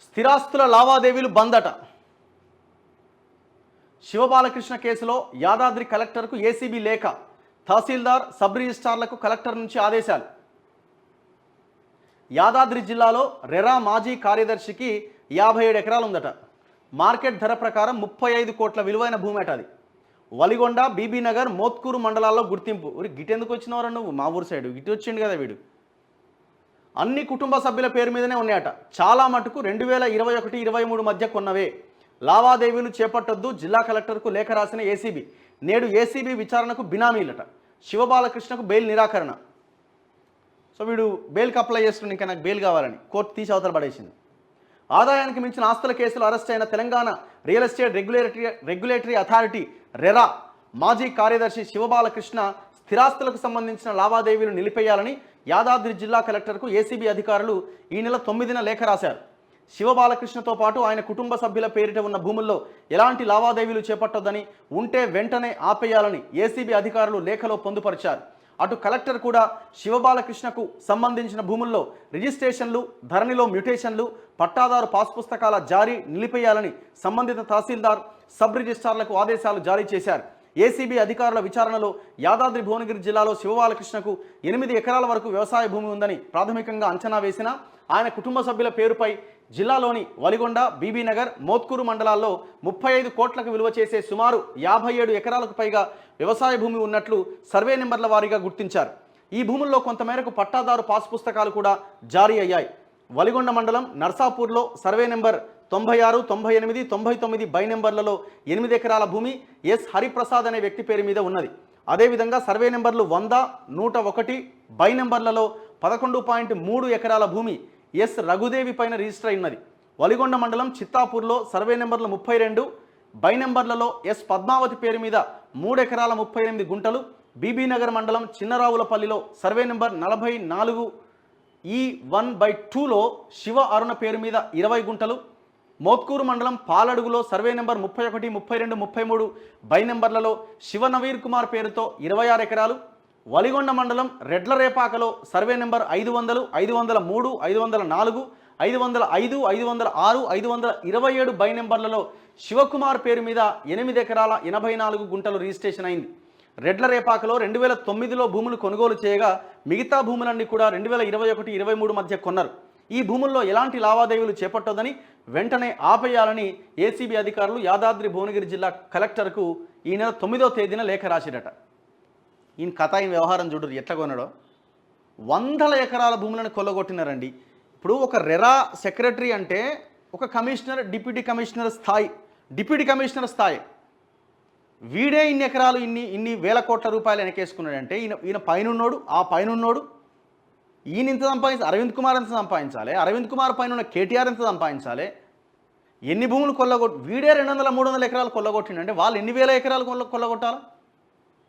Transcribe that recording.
స్థిరాస్తుల లావాదేవీలు బంద్ అట. శివబాలకృష్ణ కేసులో యాదాద్రి కలెక్టర్కు ఏసీబీ లేఖ, తహసీల్దార్, సబ్ రిజిస్ట్రార్లకు కలెక్టర్ నుంచి ఆదేశాలు. యాదాద్రి జిల్లాలో రెరా మాజీ కార్యదర్శికి 57 ఎకరాలు ఉందట. మార్కెట్ ధర ప్రకారం 35 కోట్ల విలువైన భూమి అట. అది వలిగొండ, బీబీనగర్, మోత్కూరు మండలాల్లో గుర్తింపు. గిటెందుకు వచ్చినవరా నువ్వు? మా ఊరు సైడు ఇటు వచ్చిండు కదా వీడు. అన్ని కుటుంబ సభ్యుల పేరు మీదనే ఉన్నాయట. చాలా మటుకు 2021-23 మధ్య కొన్నవే. లావాదేవీలు చేపట్టొద్దు, జిల్లా కలెక్టర్కు లేఖ రాసిన ఏసీబీ. నేడు ఏసీబీ విచారణకు బినామీలట. శివబాలకృష్ణకు బెయిల్ నిరాకరణ. సో వీడు బెయిల్కి అప్లై చేస్తుండే, ఇంకా నాకు బెయిల్ కావాలని కోర్టు తీసి అవతల పడేసింది. ఆదాయానికి మించిన ఆస్తుల కేసులో అరెస్ట్ అయిన Telangana real estate regulatory authority RERA మాజీ కార్యదర్శి శివబాలకృష్ణ స్థిరాస్తులకు సంబంధించిన లావాదేవీలు నిలిపేయాలని యాదాద్రి జిల్లా కలెక్టర్కు ఏసీబీ అధికారులు ఈ నెల 9న లేఖ రాశారు. శివబాలకృష్ణతో పాటు ఆయన కుటుంబ సభ్యుల పేరిట ఉన్న భూముల్లో ఎలాంటి లావాదేవీలు చేపట్టొద్దని, ఉంటే వెంటనే ఆపేయాలని ఏసీబీ అధికారులు లేఖలో పొందుపరిచారు. అటు కలెక్టర్ కూడా శివబాలకృష్ణకు సంబంధించిన భూముల్లో రిజిస్ట్రేషన్లు, ధరణిలో మ్యూటేషన్లు, పట్టాదారు పాస్ పుస్తకాల జారీ నిలిపేయాలని సంబంధిత తహసీల్దార్, సబ్ రిజిస్ట్రార్లకు ఆదేశాలు జారీ చేశారు. ఏసీబీ అధికారుల విచారణలో యాదాద్రి భువనగిరి జిల్లాలో శివబాలకృష్ణకు 8 ఎకరాల వరకు వ్యవసాయ భూమి ఉందని ప్రాథమికంగా అంచనా వేసినా ఆయన కుటుంబ సభ్యుల పేరుపై జిల్లాలోని వలిగొండ, బీబీనగర్, మోత్కూరు మండలాల్లో 35 కోట్లకు విలువ చేసే సుమారు 57 ఎకరాలకు పైగా వ్యవసాయ భూమి ఉన్నట్లు సర్వే నెంబర్ల వారీగా గుర్తించారు. ఈ భూముల్లో కొంతమేరకు పట్టాదారు పాస్ పుస్తకాలు కూడా జారీ అయ్యాయి. వలిగొండ మండలం నర్సాపూర్లో సర్వే నెంబర్ 96, 98, 99 బై నెంబర్లలో 8 ఎకరాల భూమి ఎస్ హరిప్రసాద్ అనే వ్యక్తి పేరు మీద ఉన్నది. అదేవిధంగా సర్వే నెంబర్లు 100, 101 బై నెంబర్లలో 11.3 ఎకరాల భూమి ఎస్ రఘుదేవి పైన రిజిస్టర్ అయినది. వలిగొండ మండలం చిత్తాపూర్లో సర్వే నెంబర్లు 32 బై నెంబర్లలో ఎస్ పద్మావతి పేరు మీద 3 ఎకరాల 38 గుంటలు, బీబీనగర్ మండలం చిన్నరావులపల్లిలో సర్వే నెంబర్ 44 E1/2లో శివ అరుణ పేరు మీద 20 గుంటలు, మోత్కూరు మండలం పాలడుగులో సర్వే నెంబర్ 31, 32, 33 బై నెంబర్లలో శివ నవీర్ కుమార్ పేరుతో 26 ఎకరాలు, వలిగొండ మండలం రెడ్లరేపాకలో సర్వే నెంబర్ 500, 503, 504, 505, 506, 527 బై నెంబర్లలో శివకుమార్ పేరు మీద 8 ఎకరాల 84 గుంటలు రిజిస్ట్రేషన్ అయింది. రెడ్లరేపాకలో 2009లో భూములు కొనుగోలు చేయగా మిగతా భూములన్నీ కూడా 2021-23 మధ్య కొన్నారు. ఈ భూముల్లో ఎలాంటి లావాదేవీలు చేపట్టొద్దని, వెంటనే ఆపేయాలని ఏసీబీ అధికారులు యాదాద్రి భువనగిరి జిల్లా కలెక్టర్కు ఈ నెల 9వ తేదీన లేఖ రాసిరట. ఈయన కథ, ఈయన వ్యవహారం చూడరు ఎట్లా కొన్నాడో. 100 ఎకరాల భూములను కొల్లగొట్టినారండి. ఇప్పుడు ఒక రెరా సెక్రటరీ అంటే ఒక కమిషనర్, డిప్యూటీ కమిషనర్ స్థాయి, వీడే ఇన్ని ఎకరాలు, ఇన్ని వేల కోట్ల రూపాయలు వెనకేసుకున్నాడంటే ఈయన పైనున్నోడు, ఆ పైనున్నోడు, ఈయన ఎంత సంపాదించాలి, అరవింద్ కుమార్ ఎంత సంపాదించాలి, అరవింద్ కుమార్ పైన ఉన్న కేటీఆర్ ఎంత సంపాదించాలి, ఎన్ని భూములు వీడే 200, 300 ఎకరాలు కొల్లగొట్టిండంటే వాళ్ళు ఎన్ని వేల ఎకరాలు కొల్లగొట్టాలి?